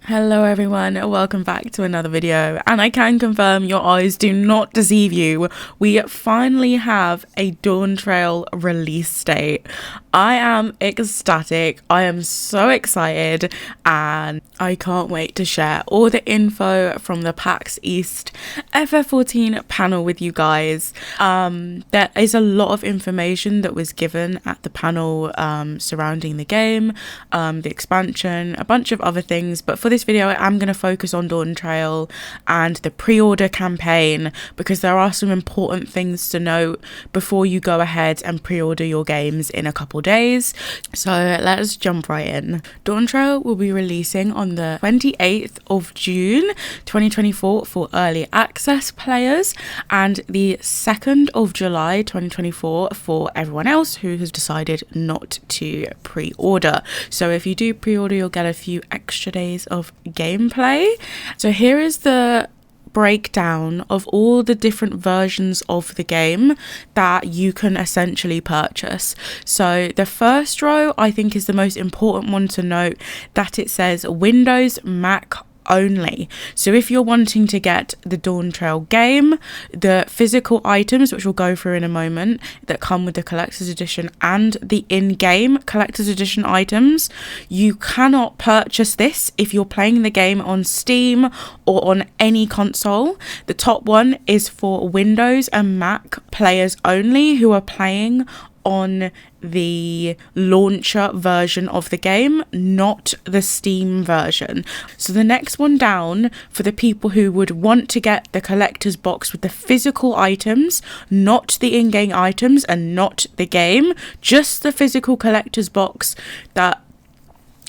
Hello everyone, welcome back to another video, and I can confirm your eyes do not deceive you. We finally have a Dawntrail release date. I am ecstatic, I am so excited, and I can't wait to share all the info from the PAX East FF14 panel with you guys. There is a lot of information that was given at the panel surrounding the game, the expansion, a bunch of other things, but for this video I am going to focus on Dawntrail and the pre-order campaign because there are some important things to note before you go ahead and pre-order your games in a couple days. So let's jump right in. Dawntrail will be releasing on the 28th of June 2024 for early access players and the 2nd of July 2024 for everyone else who has decided not to pre-order. So if you do pre-order, you'll get a few extra days of gameplay. So here is the breakdown of all the different versions of the game that you can essentially purchase. So the first row I think is the most important one to note, that it says Windows, Mac only. So if you're wanting to get the Dawntrail game, the physical items, which we'll go through in a moment, that come with the collector's edition and the in-game collector's edition items, you cannot purchase this if you're playing the game on Steam or on any console. The top one is for Windows and Mac players only who are playing on the launcher version of the game, not the Steam version. So the next one down, for the people who would want to get the collector's box with the physical items, not the in-game items and not the game, just the physical collector's box that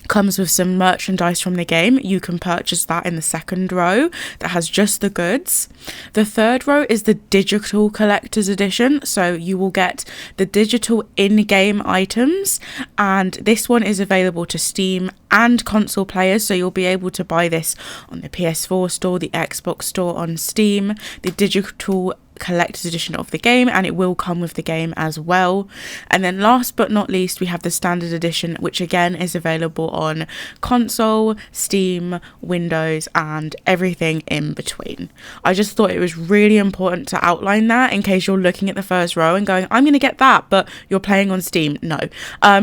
comes with some merchandise from the game, you can purchase that in the second row that has just the goods. The third row is the digital collector's edition, so you will get the digital in-game items, and this one is available to Steam and console players, so you'll be able to buy this on the PS4 store, the Xbox store, on Steam, the digital collector's edition of the game, and it will come with the game as well. And then last but not least, we have the standard edition, which again is available on console, Steam, Windows, and everything in between. I just thought it was really important to outline that in case you're looking at the first row and going, I'm going to get that, but you're playing on Steam. No,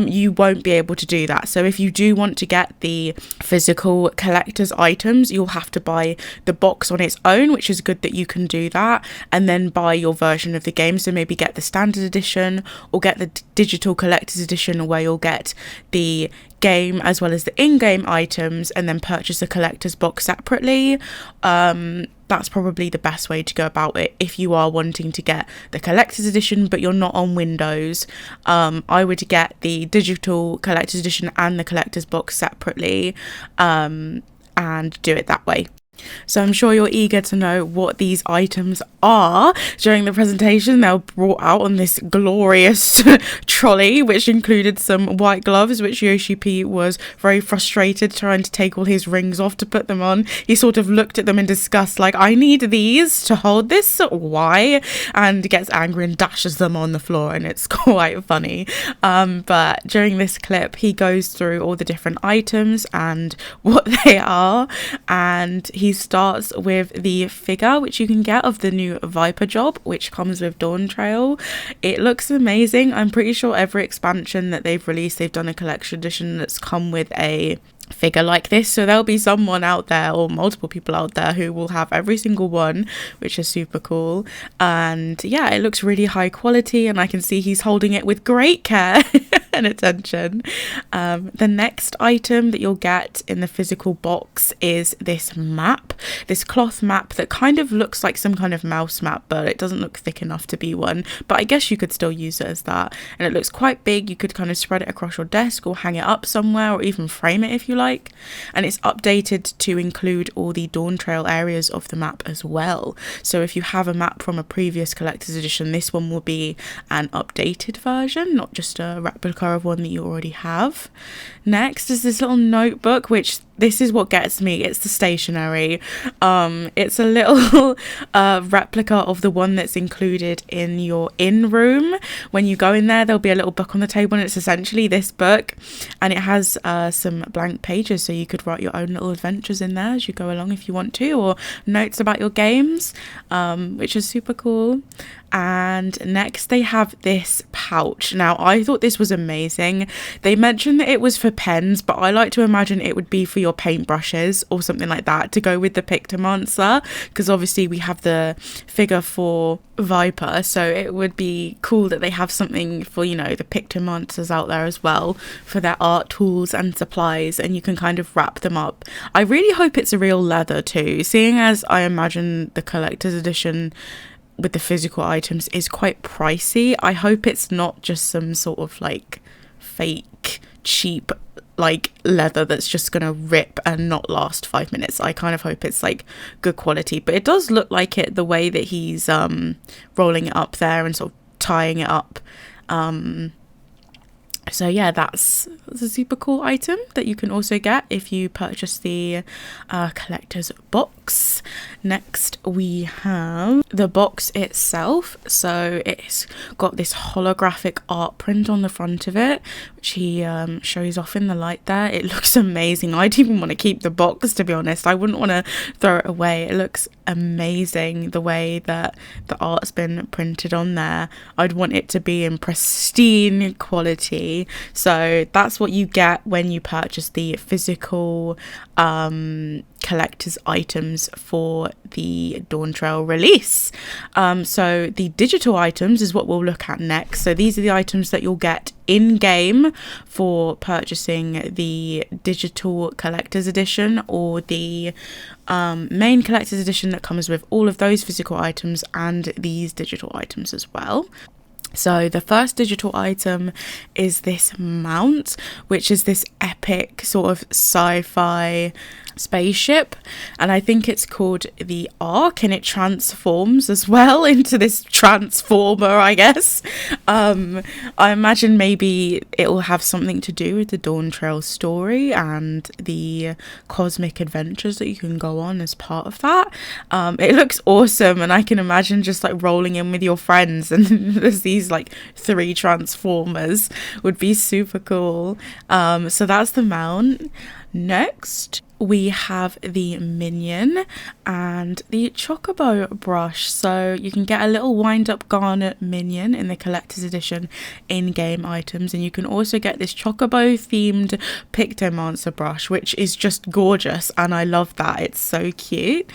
you won't be able to do that. So if you do want to get the physical collector's items, you'll have to buy the box on its own, which is good that you can do that, and then buy your version of the game. So maybe get the standard edition or get the digital collector's edition where you'll get the game as well as the in-game items, and then purchase the collector's box separately. That's probably the best way to go about it if you are wanting to get the collector's edition but you're not on Windows. I would get the digital collector's edition and the collector's box separately, and do it that way. So I'm sure you're eager to know what these items are. During the presentation, they were brought out on this glorious trolley, which included some white gloves, which Yoshi P was very frustrated trying to take all his rings off to put them on. He sort of looked at them in disgust, like, I need these to hold this, why? And gets angry and dashes them on the floor, and it's quite funny. But during this clip, he goes through all the different items and what they are, and he starts with the figure which you can get of the new Viper job, which comes with Dawntrail. It looks amazing. I'm pretty sure every expansion that they've released, they've done a collection edition that's come with a figure like this, so there'll be someone out there or multiple people out there who will have every single one, which is super cool. And yeah, it looks really high quality, and I can see he's holding it with great care and attention. The next item that you'll get in the physical box is this map, this cloth map that kind of looks like some kind of mouse map, but it doesn't look thick enough to be one, but I guess you could still use it as that. And it looks quite big. You could kind of spread it across your desk or hang it up somewhere or even frame it if you like. And it's updated to include all the Dawntrail areas of the map as well. So if you have a map from a previous collector's edition, this one will be an updated version, not just a replica of one that you already have. Next is this little notebook, which this is what gets me. It's the stationery. It's a little replica of the one that's included in your in room. When you go in there, there'll be a little book on the table, and it's essentially this book, and it has some blank pages, so you could write your own little adventures in there as you go along if you want to, or notes about your games, which is super cool. And next they have this pouch. Now, I thought this was amazing. They mentioned that it was for pens, but I like to imagine it would be for your paintbrushes or something like that to go with the Pictomancer, because obviously we have the figure for Viper, so it would be cool that they have something for, you know, the Pictomancers out there as well for their art tools and supplies, and you can kind of wrap them up. I really hope it's a real leather too, seeing as I imagine the collector's edition with the physical items is quite pricey. I hope it's not just some sort of like fake cheap like leather that's just gonna rip and not last 5 minutes. I kind of hope it's like good quality, but it does look like it the way that he's rolling it up there and sort of tying it up. So yeah, that's a super cool item that you can also get if you purchase the collector's box. Next we have the box itself. So it's got this holographic art print on the front of it, which he shows off in the light there. It looks amazing. I'd even want to keep the box, to be honest. I wouldn't want to throw it away. It looks amazing the way that the art's been printed on there. I'd want it to be in pristine quality. So that's what you get when you purchase the physical collector's items for the Dawntrail release. So the digital items is what we'll look at next. So these are the items that you'll get in game for purchasing the digital collector's edition, or the main collector's edition that comes with all of those physical items and these digital items as well. So the first digital item is this mount, which is this epic sort of sci-fi spaceship, and I think it's called the Ark, and it transforms as well into this transformer, I guess. I imagine maybe it will have something to do with the Dawntrail story and the cosmic adventures that you can go on as part of that. It looks awesome, and I can imagine just like rolling in with your friends and there's these like 3 transformers. Would be super cool. So that's the mount. Next we have the minion and the chocobo brush. So you can get a little wind up garnet minion in the collector's edition in-game items, and you can also get this chocobo themed Pictomancer brush, which is just gorgeous, and I love that. It's so cute.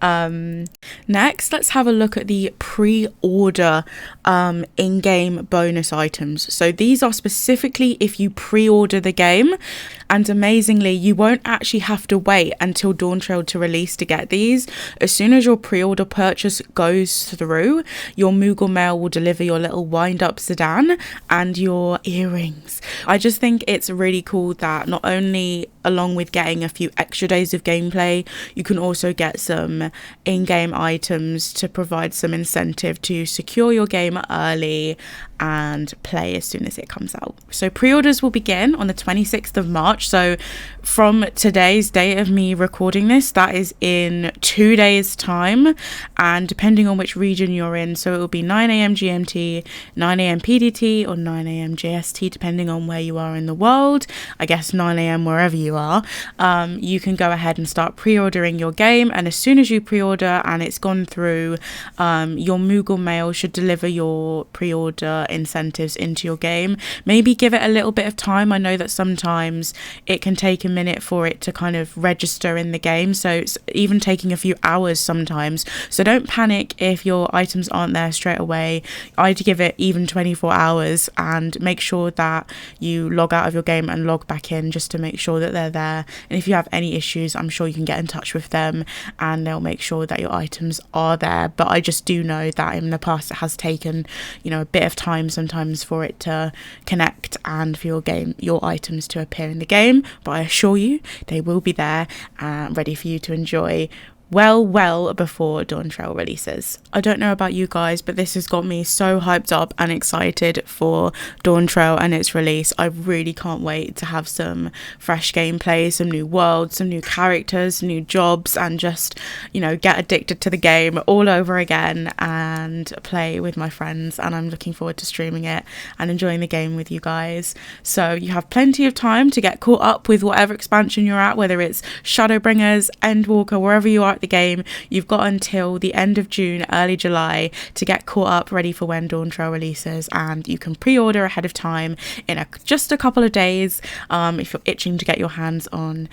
Next, let's have a look at the pre-order in-game bonus items. So these are specifically if you pre-order the game, and amazingly you won't actually have to wait until Dawntrail to release to get these. As soon as your pre-order purchase goes through, your Moogle Mail will deliver your little wind-up sedan and your earrings. I just think it's really cool that not only along with getting a few extra days of gameplay, you can also get some in-game items to provide some incentive to secure your game early and play as soon as it comes out. So pre-orders will begin on the 26th of March. So from today's date of me recording this, that is in 2 days time, and depending on which region you're in, so it will be 9 a.m. GMT, 9 a.m. PDT, or 9 a.m. JST, depending on where you are in the world. I guess 9 a.m. wherever you are. You can go ahead and start pre-ordering your game, and as soon as you pre-order and it's gone through, your Moogle Mail should deliver your pre-order incentives into your game. Maybe give it a little bit of time. I know that sometimes it can take a minute for it to kind of register in the game, so it's even taking a few hours sometimes. So don't panic if your items aren't there straight away. I'd give it even 24 hours and make sure that you log out of your game and log back in just to make sure that they're there. And if you have any issues, I'm sure you can get in touch with them and they'll make sure that your items are there. But I just do know that in the past it has taken, a bit of time sometimes for it to connect and for your items to appear in the game. But I assure you they will be there ready for you to enjoy well before Dawntrail releases. I don't know about you guys, but this has got me so hyped up and excited for Dawntrail and its release. I really can't wait to have some fresh gameplay, some new worlds, some new characters, new jobs, and just, you know, get addicted to the game all over again and play with my friends. And I'm looking forward to streaming it and enjoying the game with you guys. So you have plenty of time to get caught up with whatever expansion you're at, whether it's Shadowbringers, Endwalker, wherever you are at the game. You've got until the end of June, early July to get caught up, ready for when Dawntrail releases, and you can pre-order ahead of time in just a couple of days if you're itching to get your hands on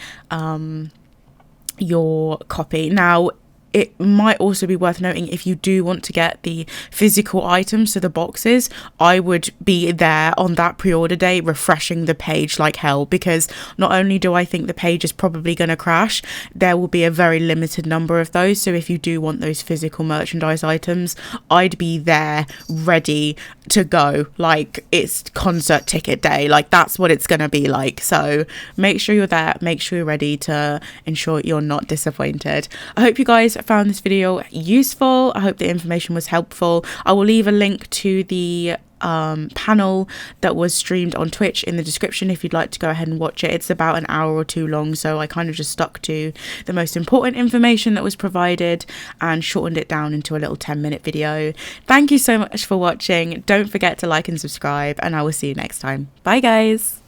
your copy. Now, it might also be worth noting, if you do want to get the physical items, so the boxes, I would be there on that pre-order day refreshing the page like hell, because not only do I think the page is probably going to crash, there will be a very limited number of those. So if you do want those physical merchandise items, I'd be there ready to go like it's concert ticket day. Like, that's what it's going to be like. So make sure you're there, make sure you're ready to ensure you're not disappointed. I hope you guys found this video useful. I hope the information was helpful. I will leave a link to the panel that was streamed on Twitch in the description if you'd like to go ahead and watch it. It's about an hour or two long, so I kind of just stuck to the most important information that was provided and shortened it down into a little 10-minute video. Thank you so much for watching. Don't forget to like and subscribe, and I will see you next time. Bye guys.